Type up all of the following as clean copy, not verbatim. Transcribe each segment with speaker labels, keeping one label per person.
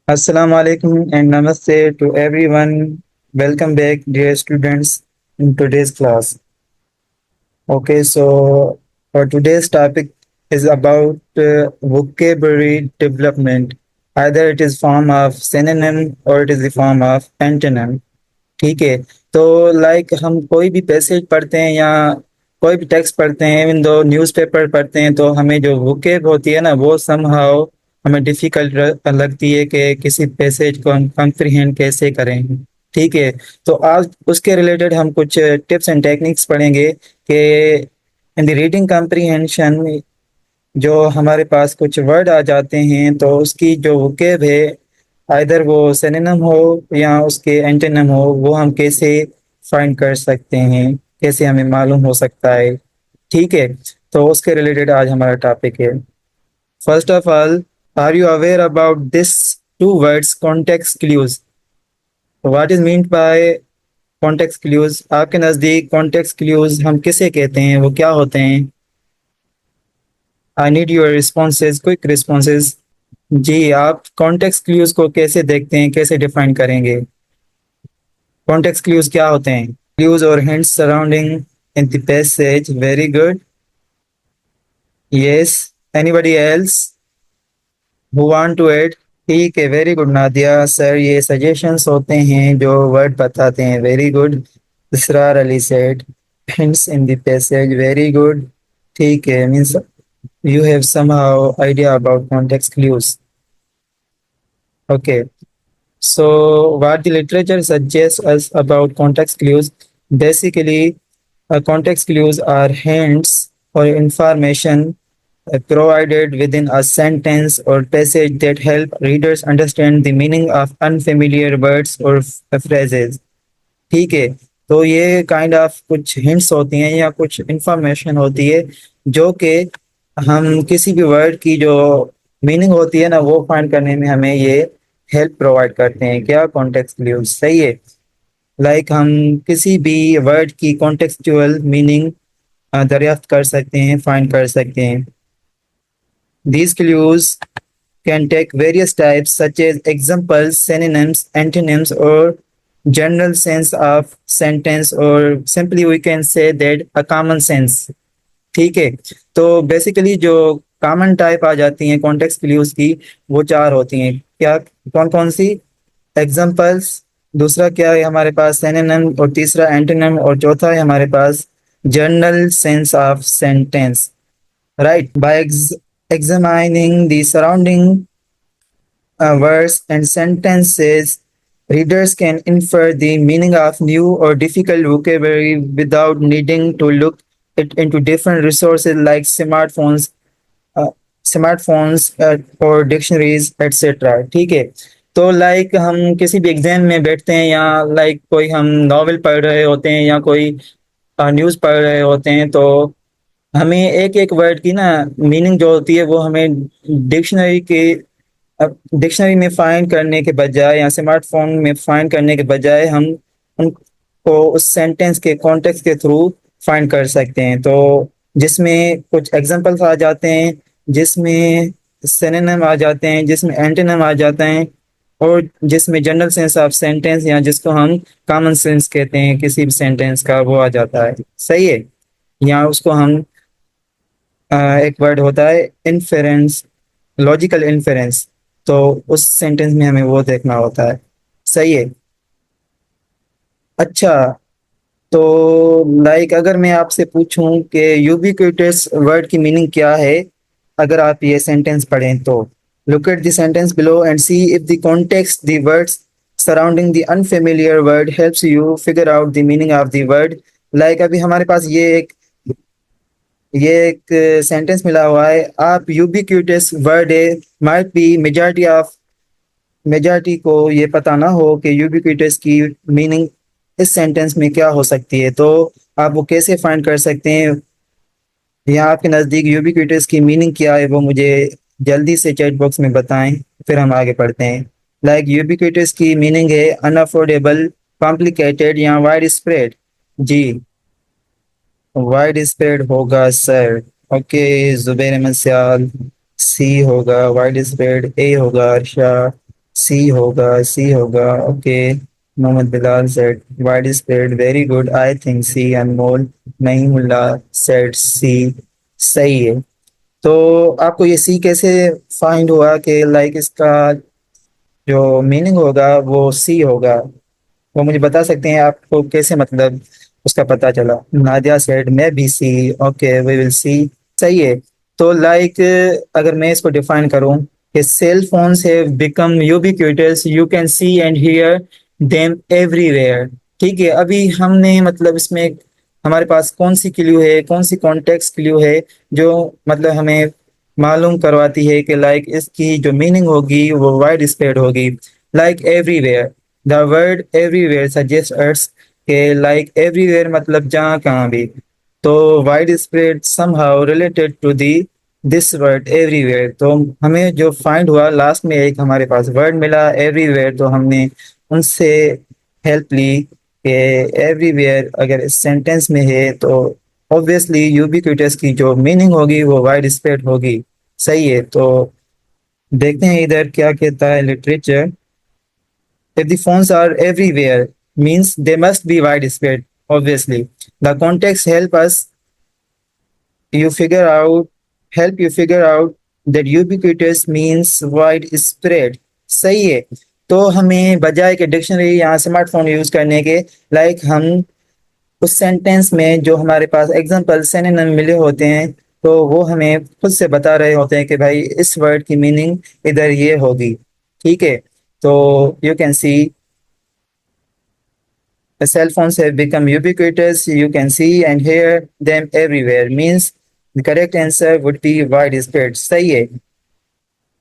Speaker 1: Assalamu alaikum and namaste to everyone. Welcome back, dear students, in today's class. Okay, so for today's topic is about vocabulary development. Either it is form of synonym or it is the form of antonym. ठीक है। तो हम कोई भी passage पढ़ते हैं या कोई भी टेक्स्ट पढ़ते हैं, इवन दो न्यूज़पेपर पढ़ते हैं, तो हमें जो वोकेब होती है ना, वो समहाउ हमें डिफिकल्ट लगती है कि किसी पैसेज को हम कंप्रीहेंड कैसे करें। ठीक है। तो आज उसके रिलेटेड हम कुछ टिप्स एंड टेक्निक्स पढ़ेंगे कि इन द रीडिंग कंप्रीहेंशन जो हमारे पास कुछ वर्ड आ जाते हैं तो उसकी जो वोकेब है, आइदर वो सिनोनिम हो या उसके एंटोनिम हो, वो हम कैसे फाइंड कर सकते हैं, कैसे हमें मालूम हो सकता है। ठीक है। तो उसके रिलेटेड आज हमारा टॉपिक है। First of all, are you aware about this two words context clues? What is meaned by context clues? आपके नज़दीक कॉन्टेक्स्ट क्लूज हम किसे कहते हैं, वो क्या होते हैं? I need your responses, quick responses. जी, आप कॉन्टेक्स्ट क्लूज को कैसे देखते हैं, कैसे डिफाइन करेंगे? कॉन्टेक्स्ट क्लूज क्या होते हैं? क्लूज और hints surrounding in the passage. Very good. Yes. Anybody else who want to add? ठीक है, वेरी गुड नादिया सर, ये सजेशंस होते हैं जो वर्ड बताते हैं। Very good. Israr Ali said hints in the passage. Very good. ठीक है, means you have somehow idea about context clues. Okay. So what the literature suggests us about context clues, basically, context clues are hints or information provided within a sentence or passage that help readers understand the meaning of unfamiliar words or phrases. ठीक है। तो ये kind of कुछ hints होती हैं या कुछ information होती है जो कि हम किसी भी वर्ड की जो मीनिंग होती है ना, वो फाइंड करने में हमें ये हेल्प प्रोवाइड करते हैं। क्या? Context clues. सही है। हम किसी भी वर्ड की कॉन्टेक्सचुअल मीनिंग दरियाफ्त कर सकते हैं, फाइंड कर सकते हैं। These clues can take various types such as examples, synonyms, antonyms, or general sense of sentence, or simply we can say that a common sense. ठीक है। तो बेसिकली जो कॉमन टाइप आ जाती हैं कॉन्टेक्स्ट क्लूज की, वो चार होती हैं। क्या? कौन कौन सी? एग्जाम्पल्स, दूसरा क्या है हमारे पास? सिनोनिम, और तीसरा एंटोनिम, और चौथा है हमारे पास general sense of sentence. Right. By examining the surrounding words and sentences, readers can infer the meaning of new or difficult vocabulary without needing to look it into different resources like uh, smartphones or dictionaries, etc. ठीक है। तो हम किसी भी exam में बैठते हैं या कोई हम नॉवेल पढ़ रहे होते हैं या कोई न्यूज़ पढ़ रहे होते हैं, तो हमें एक एक वर्ड की ना मीनिंग जो होती है वो हमें डिक्शनरी के डिक्शनरी में फाइंड करने के बजाय या स्मार्टफोन में फाइंड करने के बजाय हम उनको उस सेंटेंस के कॉन्टेक्स्ट के थ्रू फाइंड कर सकते हैं। तो जिसमें कुछ एग्जांपल्स आ जाते हैं, जिसमें सिनोनिम आ जाते हैं, जिसमें एंटोनिम आ जाता है, और जिसमें जनरल सेंस ऑफ सेंटेंस या जिसको हम कॉमन सेंस कहते हैं किसी भी सेंटेंस का, वो आ जाता है। सही है। या उसको हम एक वर्ड होता है इन्फेरेंस, लॉजिकल इन्फेरेंस, तो उस सेंटेंस में हमें वो देखना होता है। सही है। अच्छा, तो अगर मैं आपसे पूछूं कि यूबिक्विटस वर्ड की मीनिंग क्या है, अगर आप ये सेंटेंस पढ़ें तो look at the sentence below and see if the context the words surrounding the unfamiliar word helps you figure out the meaning of the word. अभी हमारे पास ये एक सेंटेंस मिला हुआ है, आप यूबिक्यूटस वर्ड है, माइट बी मेजॉरिटी को ये पता ना हो कि यूबिक्यूटस की मीनिंग इस सेंटेंस में क्या हो सकती है। तो आप वो कैसे फाइंड कर सकते हैं, या आपके नज़दीक यूबिक्यूटस की मीनिंग क्या है, वो मुझे जल्दी से चैट बॉक्स में बताएं, फिर हम आगे पढ़ते हैं। यूबिक्यूटस की मीनिंग है अनअफोर्डेबल, कॉम्प्लिकेटेड, या वाइड स्प्रेड। जी, वाइड स्प्रेड होगा sir. Okay, Zubair Ahmed Sial C होगा, वाइड स्प्रेड ए होगा अर्शा। सी होगा okay. Mohammad Bilal said widespread, very good, I think C. Anmol Naeemullah said C. सही है। तो आपको ये सी कैसे फाइंड हुआ कि लाइक इसका जो मीनिंग होगा वो सी होगा? वो मुझे बता सकते हैं आपको कैसे मतलब उसका पता चला? नादिया सेड मैं भी C. Okay we will see. सही है। तो लाइक अगर मैं इसको डिफाइन करूं कि cell phones have become ubiquitous, you can see and hear them everywhere. ठीक है, अभी हमने मतलब इसमें हमारे पास कौन सी क्लू है, कौन सी कॉन्टेक्स्ट क्लू है जो मतलब हमें मालूम करवाती है कि लाइक इसकी जो मीनिंग होगी वो वाइड स्प्रेड होगी। Like everywhere, the word everywhere suggest us के लाइक एवरीवेयर मतलब जहाँ कहाँ भी। तो wide spread somehow related to the this word everywhere. तो हमें जो फाइंड हुआ लास्ट में एक हमारे पास वर्ड मिला एवरीवेयर, तो हमने उनसे हेल्प ली कि एवरीवेयर अगर इस सेंटेंस में है तो ऑब्वियसली यूबिक्विटस की जो मीनिंग होगी वो वाइड स्प्रेड होगी। सही है। तो देखते हैं इधर क्या कहता है literature. If the phones are everywhere, means they must be widespread, obviously. The context you figure out, help you figure out that ubiquitous means widespread. सही है। तो हमें बजाय के डिक्शनरी या स्मार्टफोन यूज करने के लाइक हम उस सेंटेंस में जो हमारे पास एग्जाम्पल सिनोनिम मिले होते हैं तो वो हमें खुद से बता रहे होते हैं कि भाई इस वर्ड की मीनिंग इधर ये होगी। ठीक है। तो you can C the cell phones have become ubiquitous. You can see and hear them everywhere. Means the correct answer would be widespread. सही है।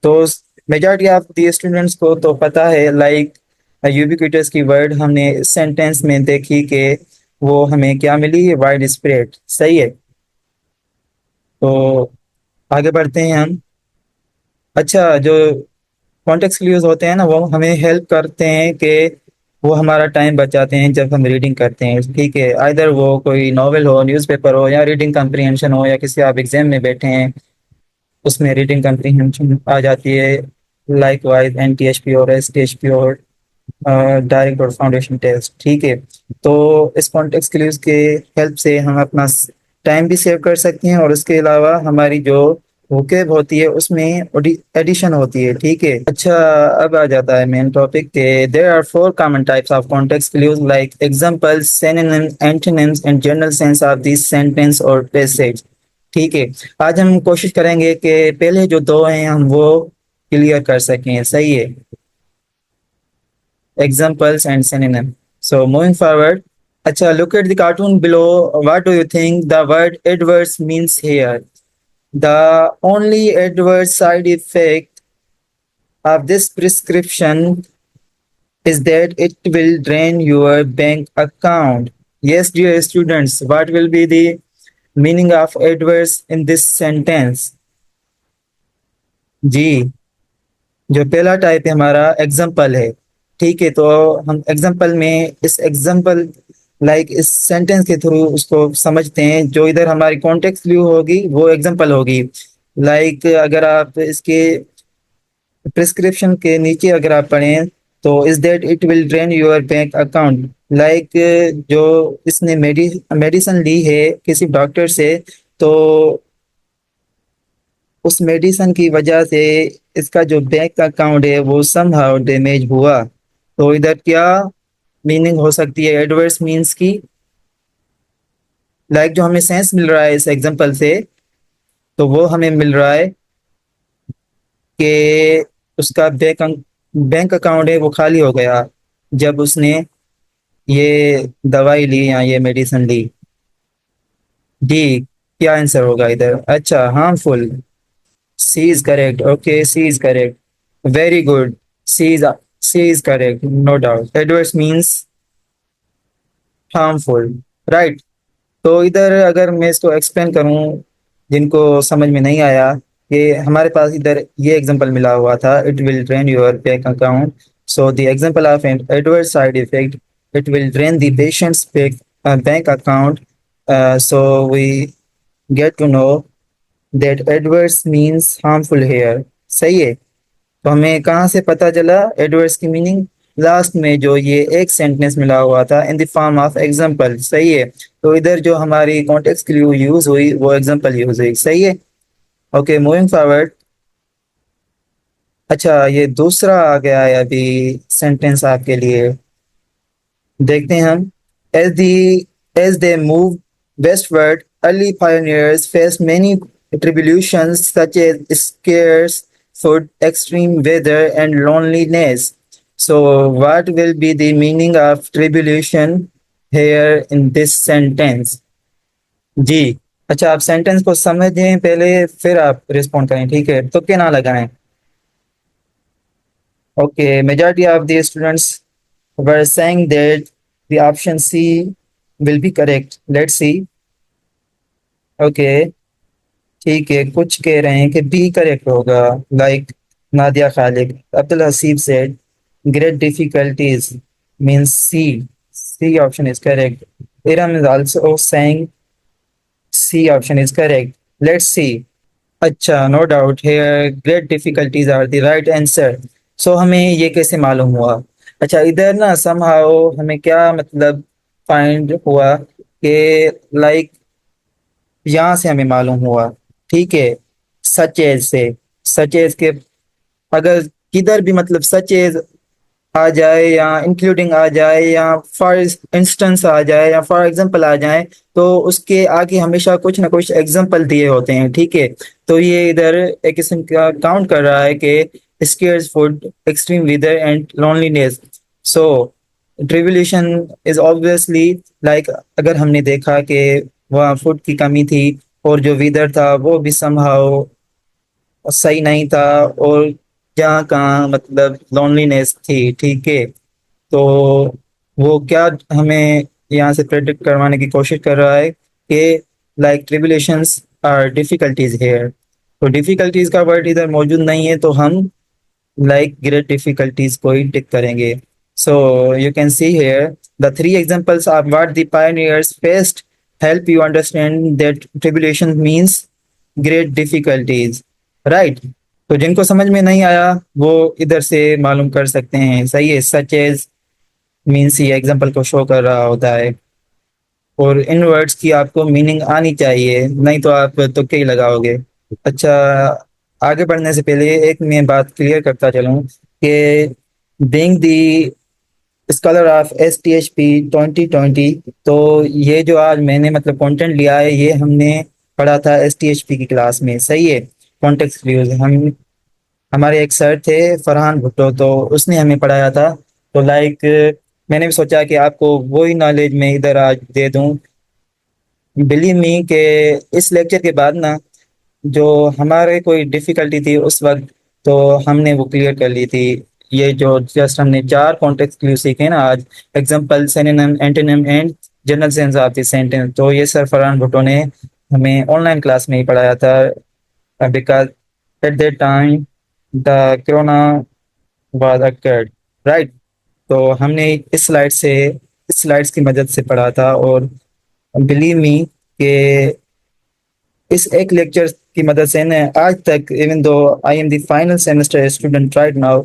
Speaker 1: तो मेजॉरिटी ऑफ दी स्टूडेंट्स को तो पता है लाइक यूबिक्विटस की वर्ड हमने सेंटेंस में देखी कि वो हमें क्या मिली, वाइड स्प्रेड। सही है। तो आगे बढ़ते हैं हम। अच्छा, जो कॉन्टेक्स्ट क्लूज होते हैं ना वो हमें हेल्प करते हैं कि वो हमारा टाइम बचाते हैं जब हम रीडिंग करते हैं। ठीक है, आइदर वो कोई नॉवेल हो, न्यूज़पेपर हो, या रीडिंग कम्प्रीहेंशन हो, या किसी आप एग्जाम में बैठे हैं उसमें रीडिंग कम्प्रीहेंशन आ जाती है। लाइक वाइज NTHP और STHP और डायरेक्ट और फाउंडेशन टेस्ट। ठीक है। तो इस कॉन्टेक्स्ट क्लूज के हेल्प से हम अपना टाइम भी सेव कर सकते हैं और उसके अलावा हमारी जो वोकेब होती है उसमें एडिशन होती है। ठीक है। अच्छा, अब आ जाता है मेन टॉपिक के there are four common types of context clues like examples, synonyms, antonyms and general sense of this sentence और पैसेज। ठीक है। आज हम कोशिश करेंगे कि पहले जो दो हैं हम वो क्लियर कर सकें। सही है, examples and synonym. So moving forward, acha, look at the cartoon below. What do you think the word adverse means here? The only adverse side effect of this prescription is that it will drain your bank account. Yes, dear students, what will be the meaning of adverse in this sentence? जी, जो पहला type है हमारा example है। ठीक है, तो हम example में इस एग्जाम्पल लाइक इस सेंटेंस के थ्रू उसको समझते हैं। जो इधर हमारी कॉन्टेक्स्ट व्यू होगी वो एग्जाम्पल होगी। लाइक अगर आप इसके प्रिस्क्रिप्शन के नीचे अगर आप पढ़ें तो is that it will drain your bank account. Like जो इसने मेडिसिन ली है किसी डॉक्टर से, तो उस मेडिसिन की वजह से इसका जो बैंक अकाउंट है वो समहाउ डैमेज हुआ। तो इधर क्या मीनिंग हो सकती है एडवर्स मीन्स की? लाइक जो हमें सेंस मिल रहा है इस एग्जांपल से, तो वो हमें मिल रहा है कि उसका बैंक अकाउंट है वो खाली हो गया जब उसने ये दवाई ली या ये मेडिसिन ली। डी क्या आंसर होगा इधर? अच्छा, harmful. C is correct. Okay, C is correct. Very good. C is C is correct. No doubt. Adverse means harmful. Right. तो इधर अगर मैं इसको एक्सप्लेन करूं जिनको समझ में नहीं आया कि हमारे पास इधर ये एग्जांपल मिला हुआ था, it will drain your bank account. So the example of an adverse side effect, it will drain the patient's bank account. So we get to know that adverse means harmful here. सही है। तो हमें कहाँ से पता चला Edwards की meaning? Last में जो ये एक सेंटेंस मिला हुआ था, in the form of example, सही है। तो इधर जो हमारी कॉन्टेक्स्ट क्लू यूज हुई वो एग्जांपल यूज हुई, सही है। Okay, moving forward. अच्छा, ये दूसरा आ गया है अभी सेंटेंस आपके लिए, देखते हैं हम। As the as they moved westward, early pioneers faced many tribulations such as scarce food, extreme weather, and loneliness. So, what will be the meaning of tribulation here in this sentence? जी। अच्छा, आप sentence को समझें पहले, फिर आप respond करें, ठीक है? तो क्या ना लगाएं। Okay, majority of the students were saying that the option C will be correct. Let's see. Okay, ठीक है, कुछ कह रहे हैं कि बी करेक्ट होगा, like Nadia Khaliq. Abdul Haseeb said great difficulties means C. C option is correct. Iram is also saying C option is correct. Let's see. अच्छा, no doubt here great difficulties are the right answer. So हमें ये कैसे मालूम हुआ? अच्छा, इधर ना समहाउ हमें क्या मतलब फाइंड हुआ कि लाइक यहाँ से हमें मालूम हुआ, ठीक है, सच एज से। सच एज के अगर किधर भी मतलब सच एज आ जाए या इंक्लूडिंग आ जाए या फॉर इंस्टेंस आ जाए या फॉर एग्जांपल आ जाए, तो उसके आगे हमेशा कुछ ना कुछ एग्जांपल दिए होते हैं, ठीक है। तो ये इधर एक किस्म का काउंट कर रहा है कि scarce food, extreme weather and loneliness. So tribulation is obviously like, अगर हमने देखा कि वहाँ फूड की कमी थी और जो वेदर था वो भी समहाउ सही नहीं था, और जहाँ कहाँ मतलब लोनलीनेस थी, ठीक है। तो वो क्या हमें यहाँ से प्रेडिक्ट करवाने की कोशिश कर रहा है कि like tribulations are difficulties here. तो डिफिकल्टीज का वर्ड इधर मौजूद नहीं है, तो हम लाइक ग्रेट डिफिकल्टीज को ही टिक करेंगे। So you can see here the three examples of what the pioneers faced help you understand that tribulation means great difficulties, right. तो जिनको समझ में नहीं आया वो इधर से मालूम कर सकते हैं, सही है। सच एज मीन्स ये एग्जांपल को शो कर रहा होता है, और इन वर्ड्स की आपको मीनिंग आनी चाहिए, नहीं तो आप तुक्के ही लगाओगे। अच्छा, आगे बढ़ने से पहले एक मैं बात क्लियर करता चलूँ कि being the scholar of STHP 2020, तो ये जो आज मैंने मतलब कंटेंट लिया है ये हमने पढ़ा था STHP की क्लास में, सही है। कॉन्टेक्स्ट व्यूज हम, हमारे एक सर थे फरहान भुट्टो, तो उसने हमें पढ़ाया था। तो लाइक मैंने भी सोचा कि आपको वही नॉलेज मैं इधर आज दे दूं। बिलीव मी कि इस लेक्चर के बाद ना जो हमारे कोई डिफिकल्टी थी उस वक्त, तो हमने वो क्लियर कर ली थी। ये जो जस्ट हमने चार कॉन्टेक्स्ट क्लू सीखे ना आज, example, synonym, antonym and general sense of the sentence, तो ये सर फरहान भुट्टो ने हमें ऑनलाइन क्लास में ही पढ़ाया था, because at that time the corona was occurred, right. तो हमने इस स्लाइड्स की मदद से पढ़ा था, और बिलीव मी कि इस एक लेक्चर की मदद से ना आज तक, even though I am the final semester student right now,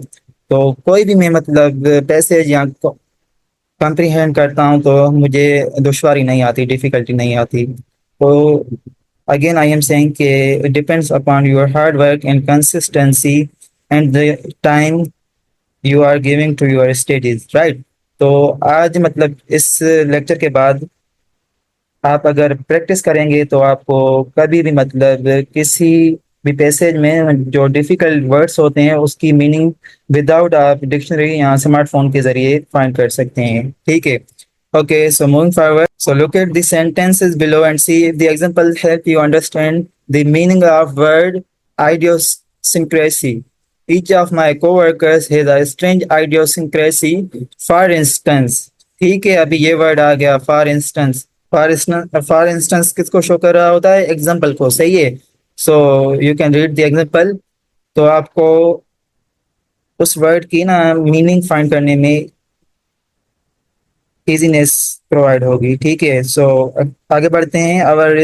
Speaker 1: तो कोई भी मैं मतलब पैसेज या कॉम्प्रिहेंड करता हूँ तो मुझे दुश्वारी नहीं आती, डिफिकल्टी नहीं आती। तो अगेन आई एम सेइंग कि it depends upon your hard work and consistency and the time you are giving to your studies, right. तो आज मतलब इस लेक्चर के बाद आप अगर प्रैक्टिस करेंगे तो आपको कभी भी मतलब किसी भी पैसेज में जो डिफिकल्ट वर्ड्स होते हैं उसकी मीनिंग विदाउट आप डिक्शनरी या स्मार्टफोन के जरिए फाइंड कर सकते हैं, ठीक है। Okay, so moving forward, so look at the sentences below and see if the example help you understand the meaning of word idiosyncrasy. Each of my coworkers has a strange idiosyncrasy. For instance, ठीक है, अभी ये word आ गया for instance. For instance किसको show कर रहा होता है? एग्जाम्पल को, सही है। सो you can read the example, तो आपको उस वर्ड की ना मीनिंग फाइंड करने में इजीनेस प्रोवाइड होगी, ठीक है। सो आगे बढ़ते हैं। Our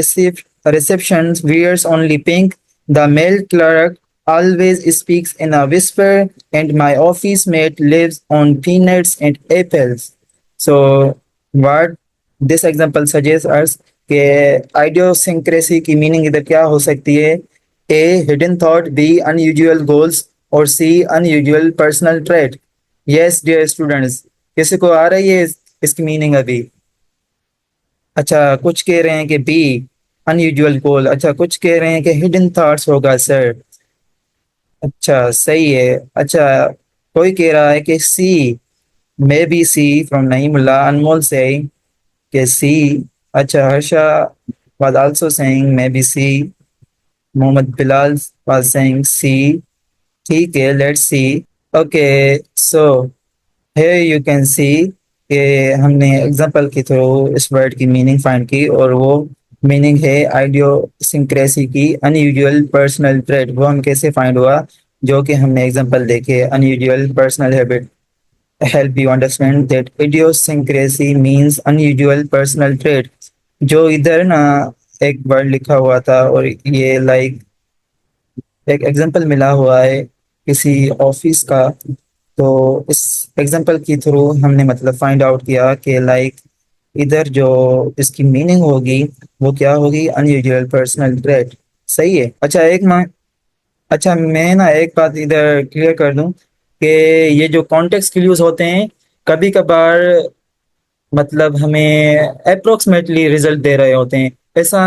Speaker 1: reception wears only pink, the male clerk always speaks in a whisper, and my office mate lives on peanuts and apples. So, what this example suggests us कि idiosyncrasy की meaning इधर क्या हो सकती है? A hidden thought, B unusual goals, और C unusual personal trait. Yes, dear students, किसी को आ रही है इसकी मीनिंग अभी? अच्छा, कुछ कह रहे हैं कि बी अनयूजुअल गोल, अच्छा कुछ कह रहे हैं कि हिडन थॉट्स होगा सर। अच्छा सही है। अच्छा, कोई कह रहा है कि सी, may B C from Naimullah अनमोल से कि सी। अच्छा, Harsha was also saying maybe C. Mohammad Bilal was saying C. ठीक है, let's see. Okay, so here you can see कि हमने एग्जांपल के थ्रू इस वर्ड की मीनिंग फाइंड की, और वो मीनिंग है आइडियोसिंक्रेसी की अनयूजुअल पर्सनल ट्रेट। वो हम कैसे फाइंड हुआ? जो कि हमने एग्जांपल देखे, unusual personal habit help you understand that idiosyncrasy means unusual personal trait। जो इधर ना एक वर्ड लिखा हुआ था, और ये लाइक एक एग्जांपल मिला हुआ है किसी ऑफिस का। तो इस एग्जांपल के थ्रू हमने मतलब फाइंड आउट किया कि लाइक इधर जो इसकी मीनिंग होगी वो क्या होगी? Unusual personal trait. सही है। अच्छा अच्छा, मैं ना एक बात इधर क्लियर कर दूं कि ये जो कॉन्टेक्स्ट क्लूज होते हैं, कभी कभार मतलब हमें अप्रोक्सीमेटली रिजल्ट दे रहे होते हैं। ऐसा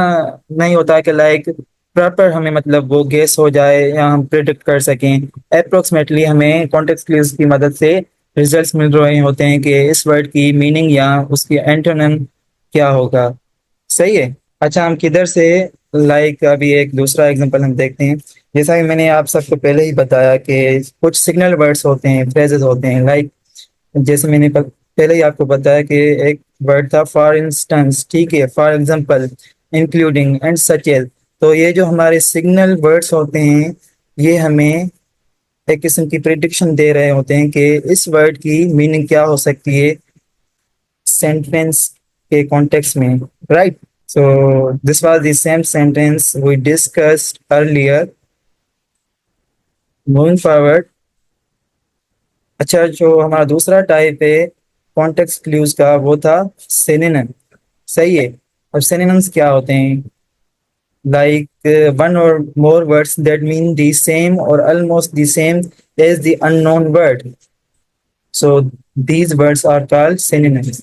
Speaker 1: नहीं होता कि लाइक प्रॉपर हमें मतलब वो गेस हो जाए या हम प्रिडिक्ट कर सकें। अप्रोक्सीमेटली हमें कॉन्टेक्स्ट क्लूज की मदद से रिजल्ट्स मिल रहे होते हैं कि इस वर्ड की मीनिंग या उसकी एंटोनिम क्या होगा। सही है। अच्छा, हम किधर से लाइक अभी एक दूसरा एग्जांपल हम देखते हैं। जैसा कि मैंने आप सबको पहले ही बताया कि कुछ सिग्नल वर्ड्स होते हैं, फ्रेजेस होते हैं, लाइक जैसे मैंने पहले ही आपको बताया कि एक वर्ड था फॉर इंस्टेंस, ठीक है, for example, including and such as. तो ये जो हमारे सिग्नल वर्ड्स होते हैं, ये हमें एक किस्म की प्रिडिक्शन दे रहे होते हैं कि इस वर्ड की मीनिंग क्या हो सकती है सेंटेंस के कॉन्टेक्स्ट में, right? So this was the same sentence we discussed earlier. Moving forward, अच्छा जो हमारा दूसरा टाइप है कॉन्टेक्स्ट क्लूज का, वो था सिनोनिम। सही है। और सिनोनिम्स क्या होते हैं? Like one or more words that mean the same or almost the same as the unknown word. So these words are called synonyms.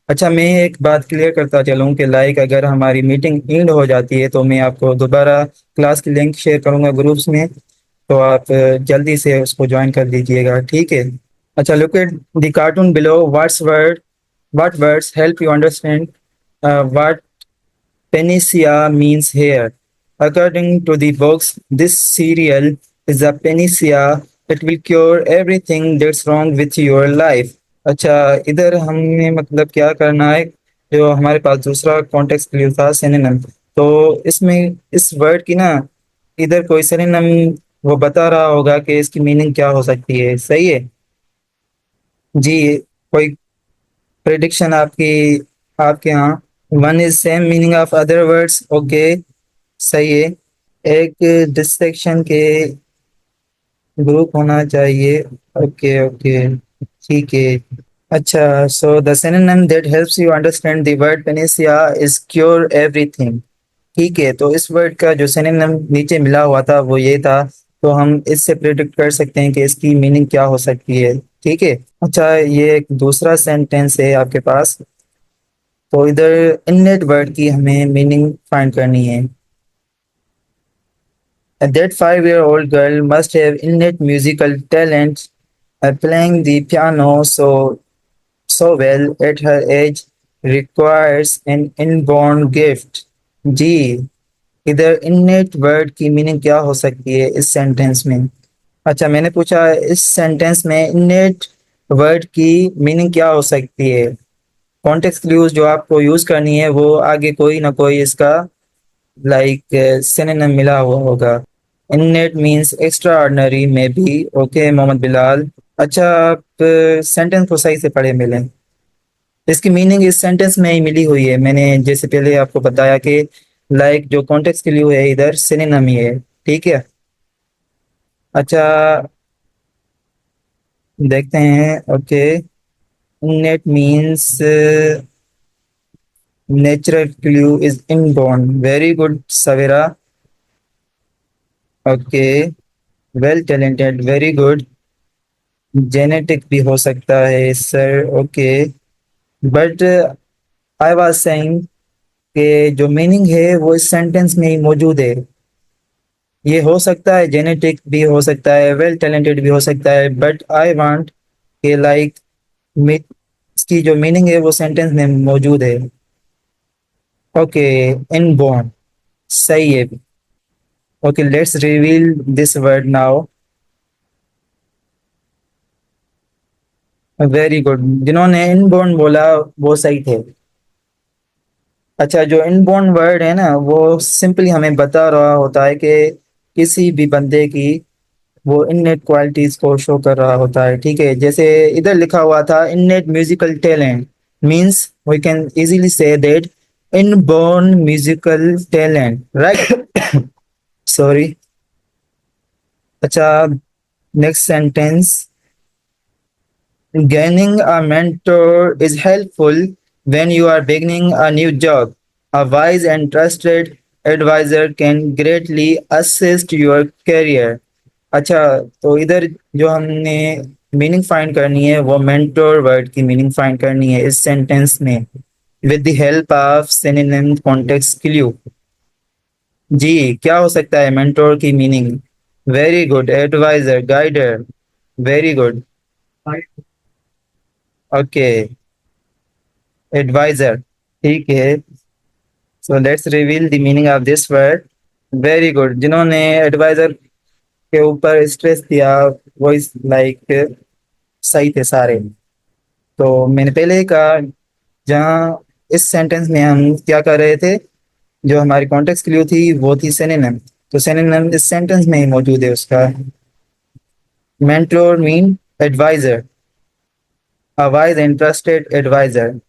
Speaker 1: अच्छा, मैं एक बात क्लियर करता चलूँ कि लाइक अगर हमारी मीटिंग एंड हो जाती है तो मैं आपको दोबारा क्लास की लिंक शेयर करूँगा ग्रुप्स में, तो आप जल्दी से उसको ज्वाइन कर दीजिएगा, ठीक है? अच्छा, look at the cartoon below. What words help you understand what panacea means here? According to the books, this cereal is a panacea. It will cure everything that's wrong with your life। अच्छा, इधर हमने मतलब क्या करना है? जो हमारे पास दूसरा कॉन्टेक्स्ट क्लियर था सिनोनिम, तो इसमें इस वर्ड की ना इधर कोई सिनोनिम वो बता रहा होगा कि इसकी मीनिंग क्या हो सकती है। सही है जी। कोई प्रेडिक्शन आपकी आपके यहाँ? One is same meaning of other words, okay, सही है। एक डिस्ट्रैक्शन के ग्रुप होना चाहिए, ओके ओके, ठीक है। अच्छा, so the synonym that helps you understand the word panacea is cure everything। ठीक है, तो इस वर्ड का जो synonym नीचे मिला हुआ था वो ये था। तो हम इससे प्रिडिक्ट कर सकते हैं कि इसकी मीनिंग क्या हो सकती है, ठीक है। अच्छा, ये एक दूसरा सेंटेंस है आपके पास। तो इधर इननेट वर्ड की हमें मीनिंग फाइंड करनी है। That 5-year-old girl must have innate musical talent, playing the piano so well at her age requires an inborn gift। जी, इधर innate वर्ड की मीनिंग क्या हो सकती है इस सेंटेंस में? अच्छा, मैंने पूछा इस सेंटेंस में innate वर्ड की मीनिंग क्या हो सकती है? कॉन्टेक्स्ट क्लूज जो आपको यूज करनी है वो आगे कोई ना कोई इसका लाइक सिनोनिम मिला हुआ होगा। innate मींस एक्स्ट्रा ऑर्डिनरी में भी, ओके मोहम्मद बिलाल। अच्छा, आप सेंटेंस को सही से पढ़े मिले। इसकी मीनिंग इस सेंटेंस में ही मिली हुई है। मैंने जैसे पहले आपको बताया कि लाइक जो कॉन्टेक्स्ट के लिए है इधर सिनोनिम ही है, ठीक है। अच्छा, देखते हैं। Okay, net means natural clue is inborn. Very good Savera. Okay, well talented, very good. Genetic भी हो सकता है sir. Okay, but I was saying कि जो मीनिंग है वो इस सेंटेंस में ही मौजूद है। ये हो सकता है जेनेटिक भी हो सकता है, वेल टैलेंटेड भी हो सकता है, बट आई वांट कि लाइक इसकी जो मीनिंग है वो सेंटेंस में मौजूद है। ओके, इनबॉर्न सही है। Okay, let's reveal this word now. Very good, जिन्होंने इनबॉर्न बोला वो सही थे। अच्छा, जो इनबॉर्न वर्ड है ना वो सिंपली हमें बता रहा होता है कि किसी भी बंदे की वो इननेट क्वालिटीज को शो कर रहा होता है। ठीक है, जैसे इधर लिखा हुआ था innate musical talent, means we can easily say that inborn musical talent, right. Sorry. अच्छा, next sentence. Gaining a mentor is helpful when you are beginning a new job. A wise and trusted advisor can greatly assist your career. अच्छा, तो इधर जो हमने meaning find करनी है वो mentor word की मीनिंग फाइंड करनी है इस सेंटेंस में with the help of synonym context clue. जी, क्या हो सकता है मेंटोर की meaning? Very good, advisor, guider. Very good. Okay, advisor. ठीक है, so let's reveal the meaning of this word. Very good, जिन्होंने एडवाइजर के ऊपर स्ट्रेस दिया वो इस लाइक सही थे सारे। तो मैंने पहले ही कहा, जहाँ इस सेंटेंस में हम क्या कर रहे थे, जो हमारी कॉन्टेक्स्ट क्लू थी वो थी सिनोनिम। तो सिनोनिम इस सेंटेंस में ही मौजूद है उसका। Mentor mean adviser, a wise and trusted adviser.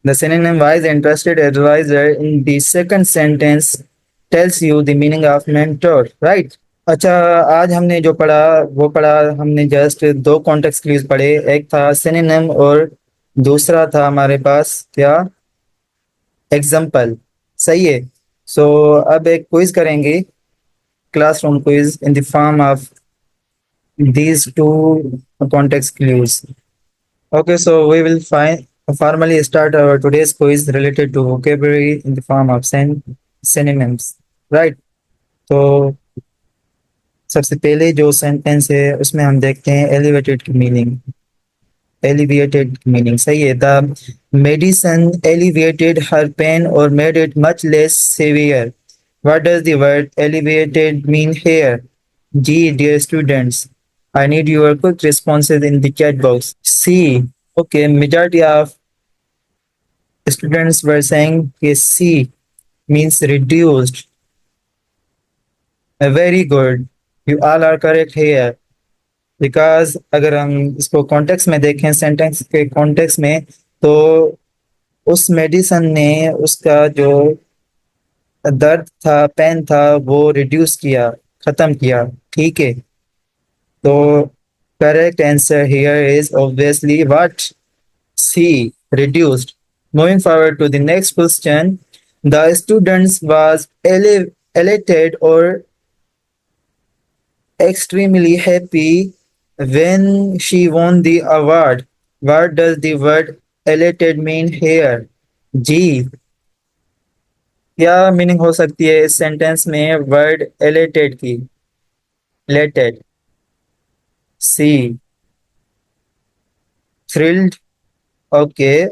Speaker 1: The synonym wise and trusted advisor in the second sentence tells you the meaning of mentor, right? अच्छा, आज हमने जो पढ़ा वो पढ़ा, हमने जस्ट दो कॉन्टेक्स्ट क्लूज पढ़े। एक था सिनोनिम और दूसरा था हमारे पास क्या, एग्जाम्पल। सही है। सो अब एक क्विज करेंगे, classroom quiz in the form of these two context clues. Okay, so we will formally start our today's quiz related to vocabulary in the form of synonyms, right? तो सबसे पहले जो सेंटेंस है उसमें हम देखते हैं एलिवेटेड की मीनिंग। एलिविएटेड की मीनिंग सही है। The medicine alleviated her pain और made it much less severe. What does the word elevated mean here? G, dear students, I need your quick responses in the chat box. C, okay, majority of students were saying कि C means reduced. Very good. You all are correct here. Because अगर हम इसको context में देखें, sentence के context में, तो उस मेडिसन ने उसका जो दर्द था, पेन था, वो रिड्यूस किया, खत्म किया। ठीक है, तो correct answer here is obviously what? C, reduced. Moving forward to the next question, the students was elated or extremely happy when she won the award. What does the word elated mean here? G, क्या meaning हो सकती है इस sentence में word elated की? elated. C, thrilled. Okay.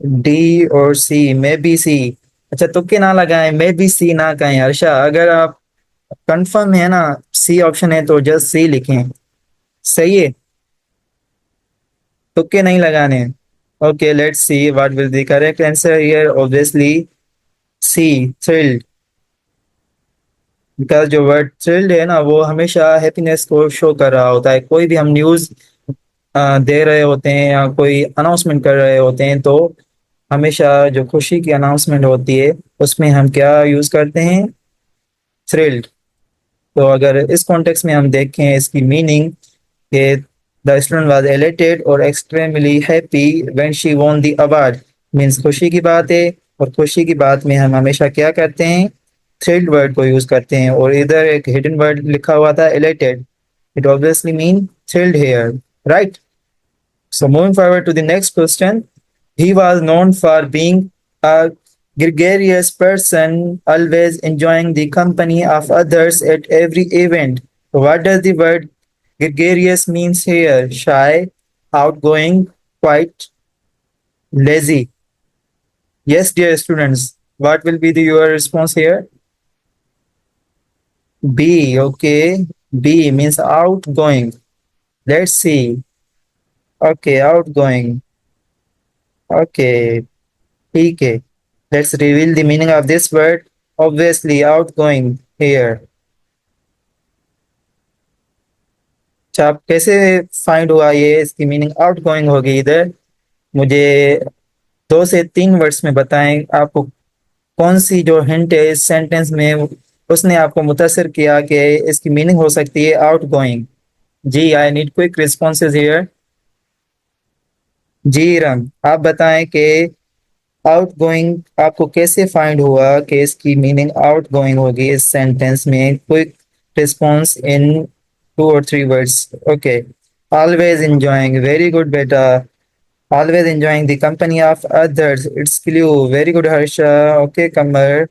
Speaker 1: D और सी, may B C. अच्छा, तुक्के ना लगाएं, मे बी सी ना कहें हर्षा। अगर आप कंफर्म है ना सी ऑप्शन है तो जस्ट सी लिखें। सही है, तुक्के नहीं लगाने। Okay, let's see what will the correct answer here. Obviously C, thrilled. Because जो वर्ड थ्रिल्ड है ना वो हमेशा हैप्पीनेस को शो कर रहा होता है। कोई भी हम न्यूज़ दे रहे होते हैं या कोई अनाउंसमेंट कर रहे होते हैं, तो हमेशा जो खुशी की अनाउंसमेंट होती है उसमें हम क्या यूज करते हैं? थ्रिल्ड। तो अगर इस कॉन्टेक्स्ट में हम देखें इसकी मीनिंग कि द स्टूडेंट वाज एलेटेड और extremely happy when she won the award, means खुशी की बात है। और खुशी की बात में हम हमेशा क्या करते हैं, थ्रिल्ड वर्ड को यूज करते हैं। और इधर एक हिडन वर्ड लिखा हुआ था elated, it obviously mean thrilled here, right? So moving forward to the next question, he was known for being a gregarious person, always enjoying the company of others at every event. What does the word gregarious means here? Shy, outgoing, quiet, lazy. Yes, dear students, what will be your response here? B, okay. B means outgoing. Let's see. Okay, outgoing. Okay, ठीक है. Let's reveal the meaning of this word. Obviously, outgoing here. अच्छा, आप कैसे find हुआ ये इसकी meaning outgoing होगी इधर? मुझे 2 से 3 वर्ड्स में बताएं आपको कौन सी जो हिंट है इस सेंटेंस में उसने आपको मुतासिर किया कि इसकी मीनिंग हो सकती है आउटगोइंग। जी, I need quick responses here. जी रंग, आप बताएं कि आउटगोइंग आपको कैसे फाइंड हुआ कि इसकी मीनिंग आउटगोइंग होगी इस सेंटेंस में? Quick response in 2 or 3 words. Okay, always enjoying, very good बेटा। Always enjoying the company of others, it's clue, very good Harsha. Okay Qamar,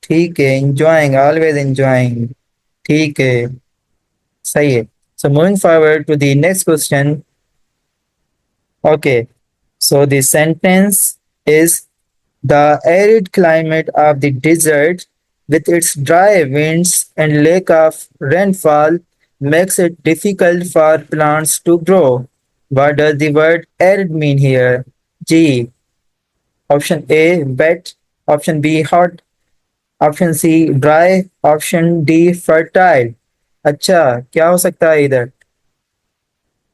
Speaker 1: ठीक है, enjoying, ऑलवेज enjoying, ठीक है, सही है। So moving forward to the next question. Okay, so the sentence is: the arid climate of the desert, with its dry winds and lack of rainfall, makes it difficult for plants to grow. What does the word arid mean here? G. Option A, wet. Option B, hot. Option C, dry. Option D, fertile. अच्छा, क्या हो सकता है इधर?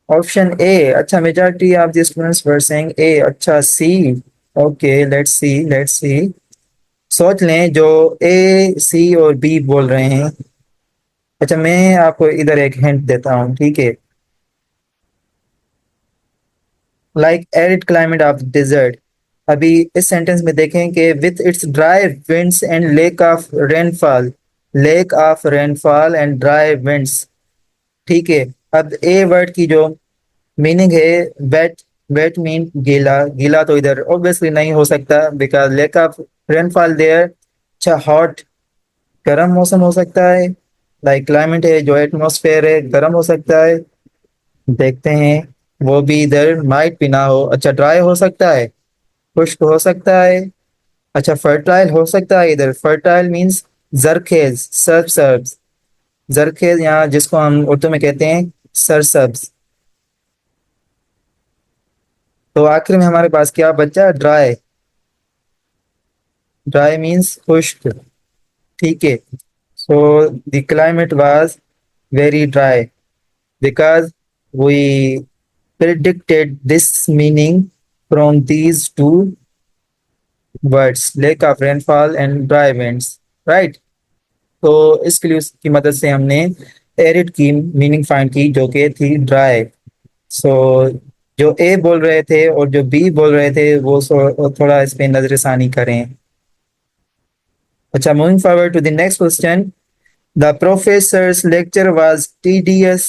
Speaker 1: Option A. अच्छा, majority of the students were saying A. अच्छा, C. Okay, let's सी। सोच लें जो ए, सी और बी बोल रहे हैं। अच्छा, मैं आपको इधर एक हिंट देता हूँ, ठीक है? Like arid climate of desert. अभी इस सेंटेंस में देखें कि with its dry winds and lack of rainfall and dry winds, ठीक है। अब ए वर्ड की जो मीनिंग है वेट, वेट मीन गीला, गीला तो इधर ऑब्वियसली नहीं हो सकता because lack of rainfall there. अच्छा, हॉट, गर्म मौसम हो सकता है। लाइक क्लाइमेट है, जो एटमॉस्फेयर है गर्म हो सकता है। देखते हैं, वो भी इधर माइट भी ना हो। अच्छा, ड्राई हो सकता है, खुश्क हो सकता है। अच्छा, फर्टाइल हो सकता है। इधर फर्टाइल मीन्स जरखेज, सरसब्ज। जरखेज यहाँ जिसको हम उर्दू में कहते हैं सरसब्ज। तो आखिर में हमारे पास क्या बचा? ड्राई। ड्राई मीन्स खुश्क, ठीक है। So the climate was very dry because we predicted this meaning from these two words, lack of rainfall and dry winds, right? तो इस क्लूज की मदद से हमने एरिड की मीनिंग फाइंड की जो कि थी ड्राई। सो जो ए बोल रहे थे और जो बी बोल रहे थे वो थोड़ा इस पे नजरसानी करें। अच्छा, moving forward to the next question. The professor's lecture was tedious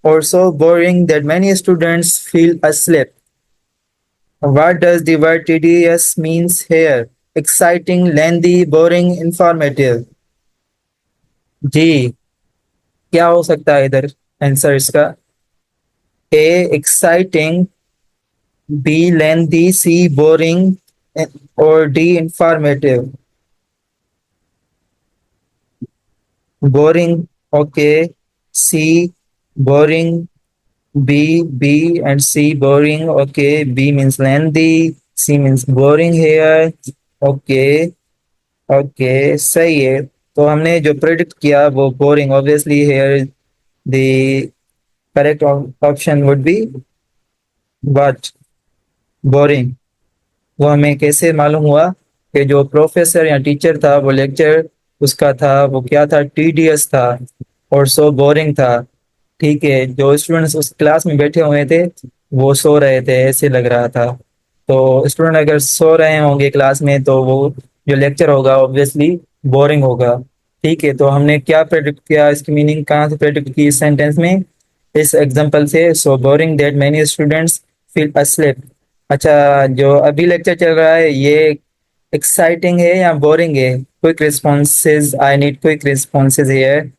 Speaker 1: or so boring that many students feel asleep. What does the word tedious means here? Exciting, lengthy, boring, informative. जी, क्या हो सकता है इधर आंसर इसका? A exciting, B lengthy, C boring और D informative. Boring, okay. C boring, B, B and C boring. Okay, B means lengthy, C means boring here. Okay, okay, सही है। तो हमने जो प्रेडिक्ट किया वो boring, obviously here the correct option would be what? Boring. वो हमें कैसे मालूम हुआ कि जो प्रोफेसर या टीचर था वो लेक्चर उसका था वो क्या था, टीडियस था और सो बोरिंग था। ठीक है, जो स्टूडेंट्स उस क्लास में बैठे हुए थे वो सो रहे थे ऐसे लग रहा था। तो स्टूडेंट अगर सो रहे होंगे क्लास में तो वो जो लेक्चर होगा ऑब्वियसली बोरिंग होगा। ठीक है, तो हमने क्या प्रेडिक्ट किया, इसकी मीनिंग कहाँ से प्रेडिक्ट की इस सेंटेंस में, इस एग्जांपल से, so boring that many students feel asleep. अच्छा, जो अभी लेक्चर चल रहा है ये एक्साइटिंग है या बोरिंग है? Quick responses, I need quick responses here.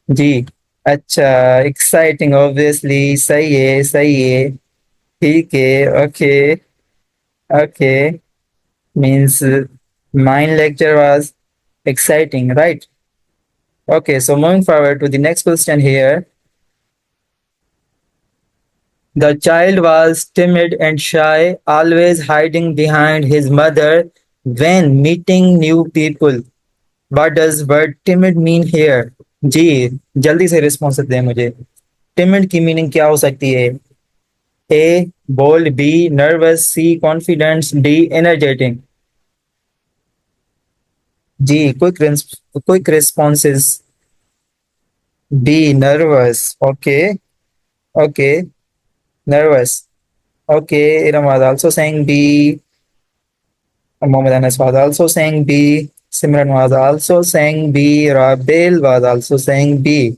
Speaker 1: जी। अच्छा, एक्साइटिंग ऑब्वियसली, सही है सही है। ठीक है, okay okay, means mine lecture was exciting, right? Okay, so moving forward to the next question here. The child was timid and shy, always hiding behind his mother when meeting new people. What does word timid mean here? जी, जल्दी से response दें मुझे। Timid की meaning क्या हो सकती है? A bold, B nervous, C confidence, D energetic. जी, quick responses. B nervous, okay okay, nervous. Okay, Iram was also saying B. Mohammed Anas was also saying B. Simran was also saying B. Rabil was also saying B.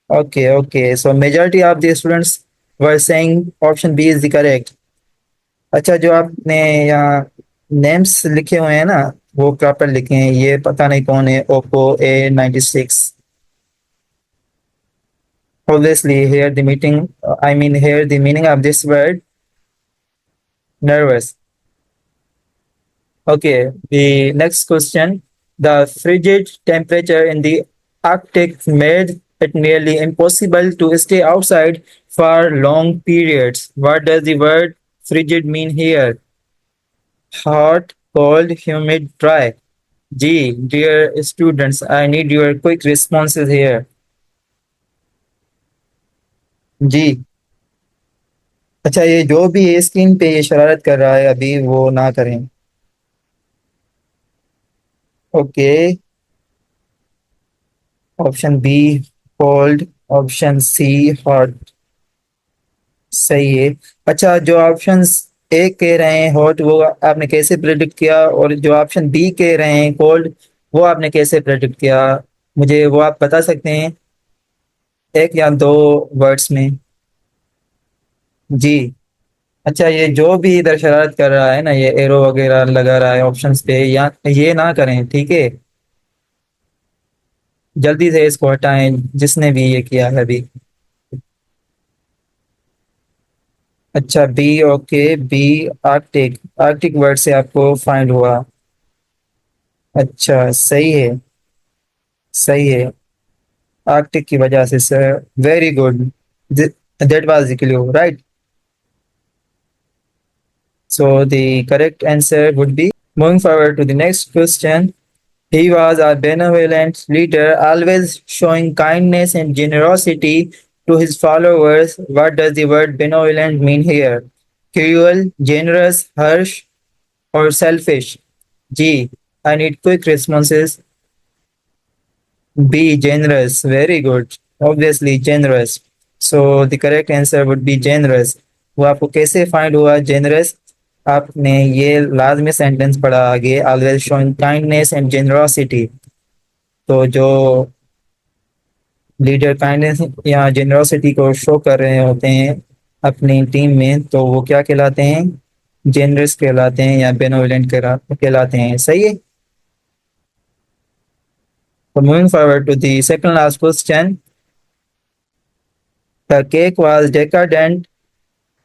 Speaker 1: Okay, okay. So majority of the students were saying option B is the correct. अच्छा, जो आपने यहाँ names लिखे हुए हैं ना वो proper लिखे हैं, ये पता नहीं कौन है, Oppo A96। Obviously here the meeting, I mean here the meaning of this word nervous. Okay, the next question. The frigid temperature in the Arctic made it nearly impossible to stay outside for long periods. What does the word frigid mean here? Hot, cold, humid, dry. G, dear students, I need your quick responses here. जी। अच्छा, ये जो भी है screen पे ये शरारत कर रहा है अभी वो ना करें। Okay, option B cold, option C hot, सही है। अच्छा, जो ऑप्शंस ए कह रहे हैं हॉट वो आपने कैसे प्रेडिक्ट किया, और जो ऑप्शन बी कह रहे हैं कोल्ड वो आपने कैसे प्रेडिक्ट किया? मुझे वो आप बता सकते हैं एक या दो वर्ड्स में? जी। अच्छा, ये जो भी इधर शरारत कर रहा है ना, ये एरो वगैरह लगा रहा है ऑप्शंस पे, या ये ना करें, ठीक है? जल्दी से इसको हटाएं जिसने भी ये किया है अभी। अच्छा, B, okay B, Arctic, Arctic word से आपको फाइंड हुआ। अच्छा, सही है सही है, आर्कटिक की वजह से sir, very good, that was the clue, right? So the correct answer would be, moving forward to the next question. He was a benevolent leader, always showing kindness and generosity to his followers. What does the word benevolent mean here? Cruel, generous, harsh, or selfish? G. I need quick responses. B. Generous. Very good. Obviously, generous. So the correct answer would be generous. वो आपको कैसे find हुआ generous? आपने ये लाजमी sentence पढ़ा आगे, always showing kindness and generosity. तो जो लीडर काइंडनेस या जेनरोसिटी को शो कर रहे होते हैं अपनी टीम में तो वो क्या कहलाते हैं? जेनरस कहलाते हैं या बेनोवलेंट कहलाते हैं, सही है। So moving forward to the second last question. The cake was decadent,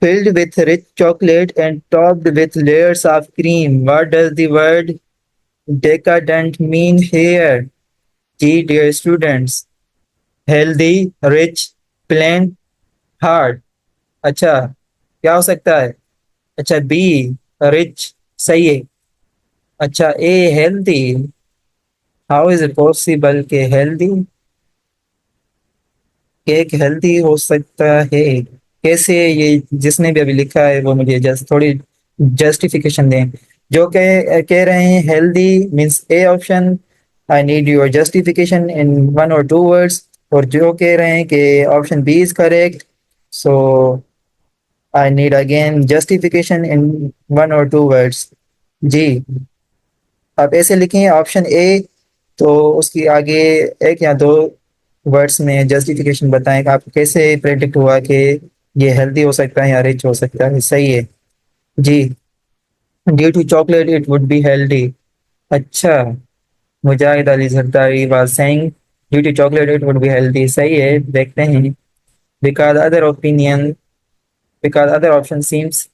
Speaker 1: filled with rich chocolate and topped with layers of cream. What does the word decadent mean here? G, dear students. Healthy, rich, plain, hard. अच्छा, क्या हो सकता है? अच्छा, be rich, सही है। अच्छा, a healthy, how is it possible के हेल्दी केक हेल्दी हो सकता है? कैसे? ये जिसने भी अभी लिखा है वो मुझे जस्ट थोड़ी जस्टिफिकेशन दें। जो कह कह रहे हैं healthy means A option, I need your justification in 1 or 2 words। और जो कह रहे हैं कि option B is correct, so I need again justification in 1 or 2 words। जी, आप ऐसे लिखें ऑप्शन ए, तो उसकी आगे एक या दो वर्ड्स में जस्टिफिकेशन बताएं कि आपको कैसे प्रेडिक्ट हुआ कि ये हेल्दी हो सकता है या रिच हो सकता है। सही है जी। Due to chocolate it would be healthy. अच्छा, Mujahid Ali Zardari was saying due to chocolate it would be healthy. सही है, देखते हैं। Because other opinion, because other option seems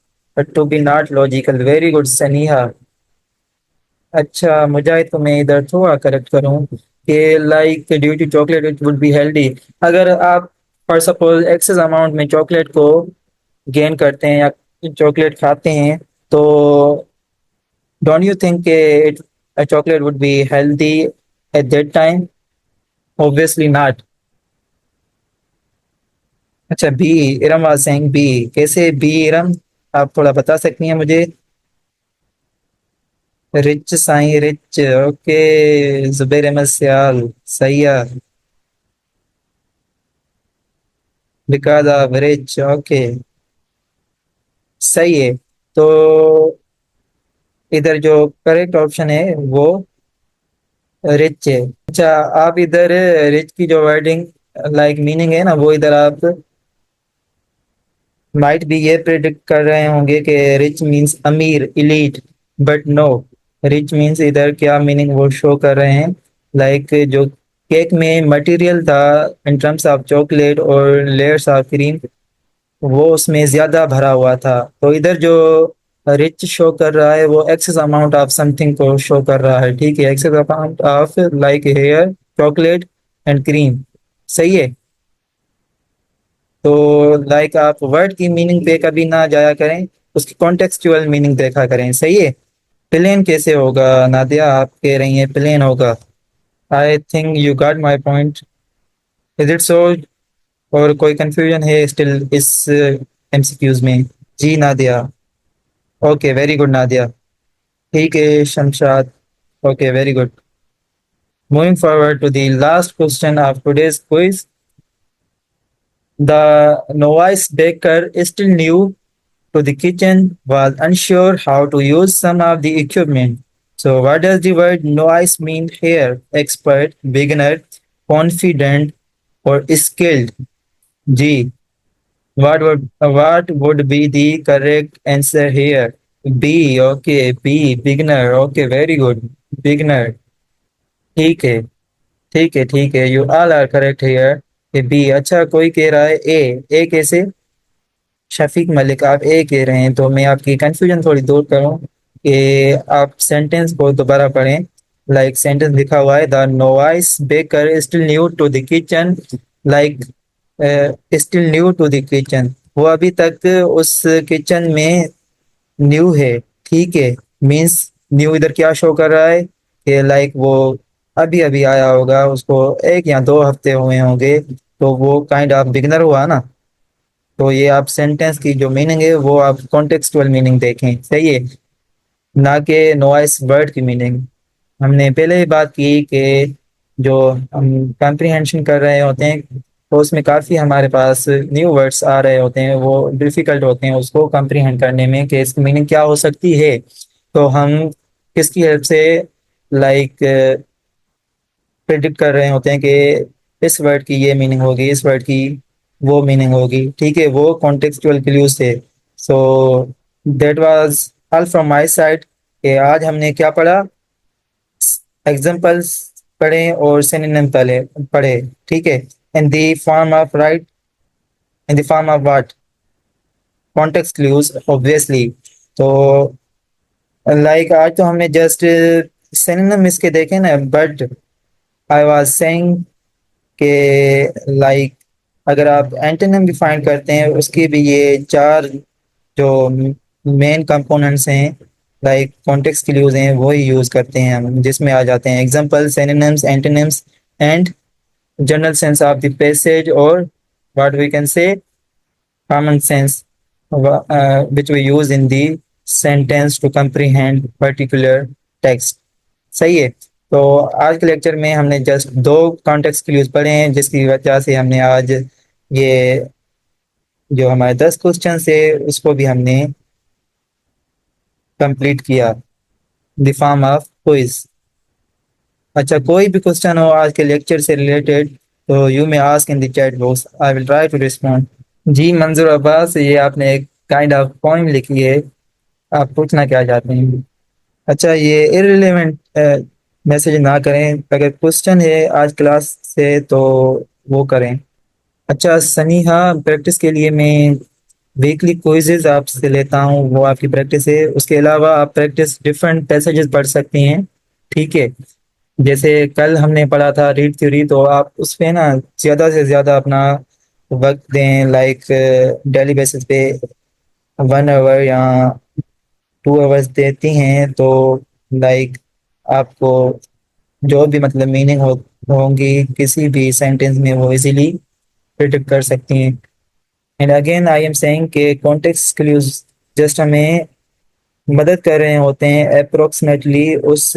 Speaker 1: to be not logical. Very good Saniha. अच्छा मुजाहिद को मैं इधर थोड़ा करेक्ट करूं कि like due to chocolate it would be healthy. अगर आप फॉर सपोज एक्सेस अमाउंट में चॉकलेट को गेन करते हैं या चॉकलेट खाते हैं, तो don't you think it chocolate would be healthy at that time? Obviously not. अच्छा B, Iram was saying B. कैसे बी इरम, आप थोड़ा बता सकती हैं मुझे? रिच साई रिच, ओके। जुबैर अहमद सियाल, सही है। Because of rich, okay. सही है। तो इधर जो करेक्ट ऑप्शन है वो रिच है। अच्छा, आप इधर रिच की जो वर्डिंग लाइक मीनिंग है ना, वो इधर आप माइट भी ये प्रेडिक्ट कर रहे होंगे कि रिच मींस अमीर, elite. But no, rich means इधर क्या मीनिंग वो शो कर रहे हैं। लाइक जो केक में मटेरियल था इन टर्म्स ऑफ चॉकलेट और लेयर्स ऑफ क्रीम, वो उसमें ज्यादा भरा हुआ था। तो इधर जो रिच शो कर रहा है वो एक्सेस अमाउंट ऑफ समथिंग को शो कर रहा है। ठीक है, excess amount of like here, chocolate and cream. सही है। तो लाइक आप वर्ड की मीनिंग पे कभी ना जाया करें, उसकी कॉन्टेक्सचुअल मीनिंग देखा करें। सही है। प्लेन कैसे होगा नादिया, आप कह रही हैं प्लेन होगा। I think you got my point. Is it so? और कोई कंफ्यूजन है स्टिल इस एमसीक्यूज में? जी Nadia. Okay very good Nadia. ठीक है Shamshad. Okay very good. Moving forward to the last question of today's quiz. The novice baker, still new to the kitchen, was unsure how to use some of the equipment. So, what does the word novice mean here? Expert, beginner, confident, or skilled? G. What would be the correct answer here? B. Okay, B. Beginner. Okay, very good. Beginner. ठीक है, ठीक है, ठीक है। You all are correct here. B. अच्छा, कोई कह रहा है ए। ए कैसे? शफीक मलिक, आप ए कह रहे हैं, तो मैं आपकी कंफ्यूजन थोड़ी दूर करूं कि आप सेंटेंस को दोबारा पढ़ें। लाइक सेंटेंस लिखा हुआ है the novice baker still new to the kitchen. Like still new to the kitchen, वो अभी तक उस किचन में न्यू है। ठीक है, मीन्स न्यू इधर क्या शो कर रहा है कि लाइक वो अभी अभी आया होगा, उसको 1 या 2 हफ्ते हुए होंगे, तो वो काइंड ऑफ बिगनर हुआ ना। तो ये आप सेंटेंस की जो मीनिंग है वो आप कॉन्टेक्सचुअल मीनिंग देखें। सही है, ना कि नॉइस वर्ड की मीनिंग। हमने पहले ही बात की कि जो हम कॉम्प्रिहेंशन कर रहे होते हैं, तो उसमें काफ़ी हमारे पास न्यू वर्ड्स आ रहे होते हैं, वो डिफ़िकल्ट होते हैं उसको कॉम्प्रिहेंड करने में कि इसकी मीनिंग क्या हो सकती है। तो हम किसकी हेल्प से लाइक प्रिडिक्ट कर रहे होते हैं कि इस वर्ड की ये मीनिंग होगी, इस वर्ड की वो मीनिंग होगी। ठीक है, वो कॉन्टेक्सचुअल क्लूज थे। So that was all from my side कि आज हमने क्या पढ़ा, एग्जांपल्स पढ़े और सिनोनिम पढ़े। ठीक है, in the form of right, in the form of what, context clues obviously. तो लाइक आज तो हमने जस्ट सिनोनिम इसके देखे ना, बट आई वाज सेइंग कि लाइक अगर आप एंटोनिम भी फाइंड करते हैं, उसकी भी ये 4 जो मेन कंपोनेंट्स हैं, लाइक कॉन्टेक्स्ट क्लूज हैं, वो ही यूज करते हैं हम, जिसमें आ जाते हैं example, synonyms, antonyms and general sense of the passage, और what we can say common sense which we use in the sentence to comprehend particular text। सही है। तो आज के लेक्चर में हमने जस्ट दो कॉन्टेक्स्ट क्लूज पढ़े हैं, जिसकी वजह से हमने आज ये जो हमारे 10 क्वेश्चन है उसको भी हमने कंप्लीट किया द फॉर्म ऑफ क्विज। अच्छा, कोई भी क्वेश्चन हो आज के लेक्चर से रिलेटेड तो you may ask in the chat box, I will try to respond. जी मंजूर अब्बास, ये आपने एक काइंड ऑफ पॉइंट लिखी है, आप पूछना क्या चाहते हैं? अच्छा, ये इररिलेवेंट मैसेज ना करें, अगर क्वेश्चन है आज क्लास से तो वो करें। अच्छा सनीहा, प्रैक्टिस के लिए मैं वीकली क्विजेज आपसे लेता हूँ, वो आपकी प्रैक्टिस है। उसके अलावा आप प्रैक्टिस डिफरेंट पैसेजेस पढ़ सकती हैं, ठीक है? जैसे कल हमने पढ़ा था रीड थ्योरी, तो आप उस पे ना ज़्यादा से ज़्यादा अपना वक्त दें, लाइक डेली बेसिस पे 1 आवर या 2 आवर्स देती हैं, तो लाइक आपको जो भी मतलब मीनिंग होंगी किसी भी सेंटेंस में वो इजीली प्रिडिक्ट कर सकती हैं। And again I am saying कि कॉन्टेक्स्ट क्लूज जस्ट हमें मदद कर रहे होते हैं अप्रोक्सीमेटली उस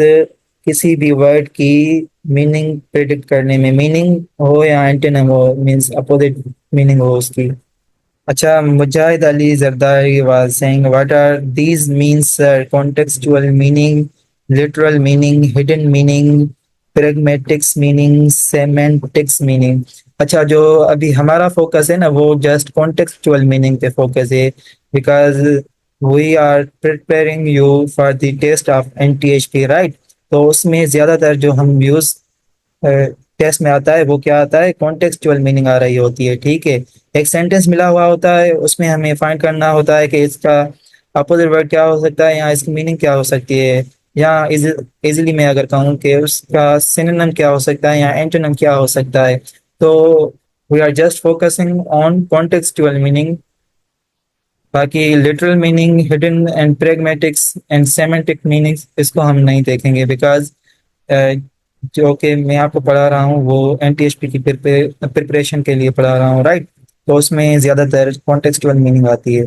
Speaker 1: किसी भी वर्ड की मीनिंग प्रिडिक्ट करने में, मीनिंग हो या एंटोनिम हो, मींस अपोजिट मीनिंग हो उसकी। अच्छा, Mujahid Ali Zardari was saying, what are these means, sir? Contextual meaning, literal meaning, hidden meaning, pragmatics meaning, semantics meaning. अच्छा, जो अभी हमारा फोकस है ना वो जस्ट कॉन्टेक्चुअल मीनिंग पे फोकस है, because we are preparing you for the test of NTHP, राइट? तो उसमें ज़्यादातर जो हम यूज़ टेस्ट में आता है वो क्या आता है, कॉन्टेक्सचुअल मीनिंग आ रही होती है, ठीक है? एक सेंटेंस मिला हुआ होता है, उसमें हमें फाइंड करना होता है कि इसका अपोजिट वर्ड क्या हो सकता है या इसकी मीनिंग क्या हो सकती है, या इजीली मैं अगर कहूँ कि उसका सिनोनिम क्या हो सकता है या एंटोनिम क्या हो सकता है। तो we are just focusing on contextual meaning. बाकी literal meaning, hidden and pragmatics and semantic meanings इसको हम नहीं देखेंगे, बिकॉज जो कि मैं आपको पढ़ा रहा हूँ वो NTHP की प्रिपरेशन के लिए पढ़ा रहा हूँ, राइट? तो उसमें ज़्यादातर कॉन्टेक्सचुअल मीनिंग आती है।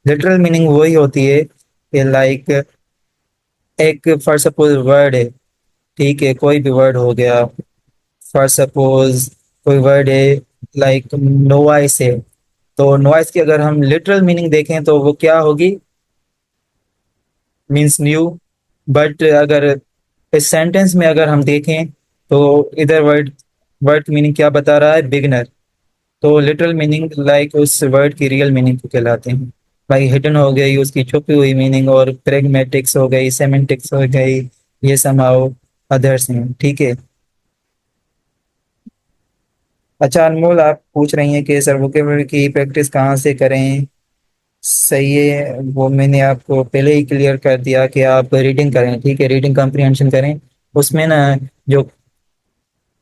Speaker 1: लिटरल मीनिंग वही होती है कि लाइक एक फॉर सपोज वर्ड है, ठीक है? कोई भी वर्ड हो गया, फॉर सपोज कोई वर्ड है लाइक नोवाइस है, तो नॉइस की अगर हम लिटरल मीनिंग देखें तो वो क्या होगी, मीन्स न्यू। बट अगर इस सेंटेंस में अगर हम देखें तो इधर वर्ड वर्ड की मीनिंग क्या बता रहा है, बिगनर। तो लिटरल मीनिंग लाइक उस वर्ड की रियल मीनिंग को कहलाते हैं। भाई हिडन हो गई उसकी छुपी हुई मीनिंग, और प्रेगमेटिक्स हो गई, सेमेंटिक्स हो गई, ये समाओ अदर्स हैं, ठीक है? अच्छा अनमोल, आप पूछ रही हैं कि सर वोकेबलरी की प्रैक्टिस कहाँ से करें? सही है, वो मैंने आपको पहले ही क्लियर कर दिया कि आप रीडिंग करें, ठीक है? रीडिंग कॉम्प्रिहेंशन करें, उसमें ना जो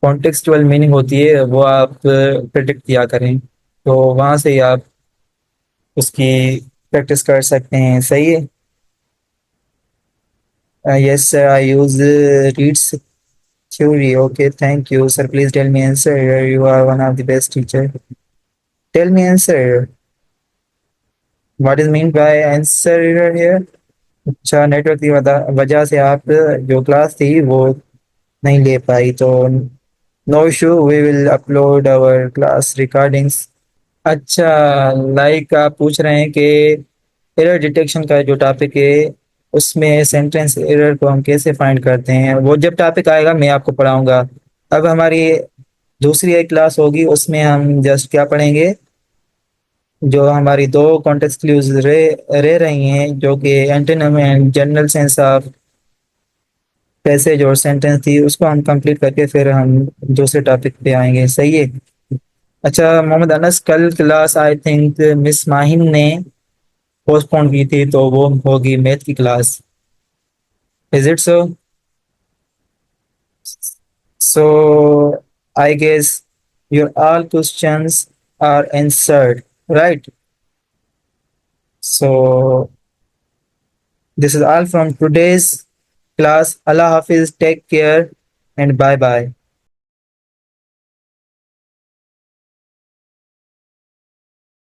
Speaker 1: कॉन्टेक्सचुअल मीनिंग होती है वो आप प्रिडिक्ट किया करें, तो वहाँ से ही आप उसकी प्रैक्टिस कर सकते हैं, सही है? Yes sir, I use reads theory. Okay, thank you sir, please tell me answer, you are one of the best teacher. Tell me answer, what is mean by answer here? अच्छा, network की वजह से आप जो class थी वो नहीं ले पाई, तो no issue, we will upload our class recordings. अच्छा, लाइक आप पूछ रहे हैं कि एरर डिटेक्शन का जो टॉपिक है उसमें सेंटेंस एरर को हम कैसे फाइंड करते हैं, वो जब टॉपिक आएगा मैं आपको पढ़ाऊंगा। अब हमारी दूसरी एक क्लास होगी, उसमें हम जस्ट क्या पढ़ेंगे, जो हमारी दो कॉन्टेक्स्ट क्लूज रह रही हैं, जो कि antonym and general sense of passage और सेंटेंस थी, उसको हम कंप्लीट करके फिर हम दूसरे टॉपिक पे आएंगे, सही है? अच्छा मोहम्मद अनस, कल class I think miss Mahin ने पोस्टपोन की थी, तो वो होगी मैथ की class, is it so? So I guess your all questions are answered, right? So this is all from today's class. Allah Hafiz, take care and bye bye.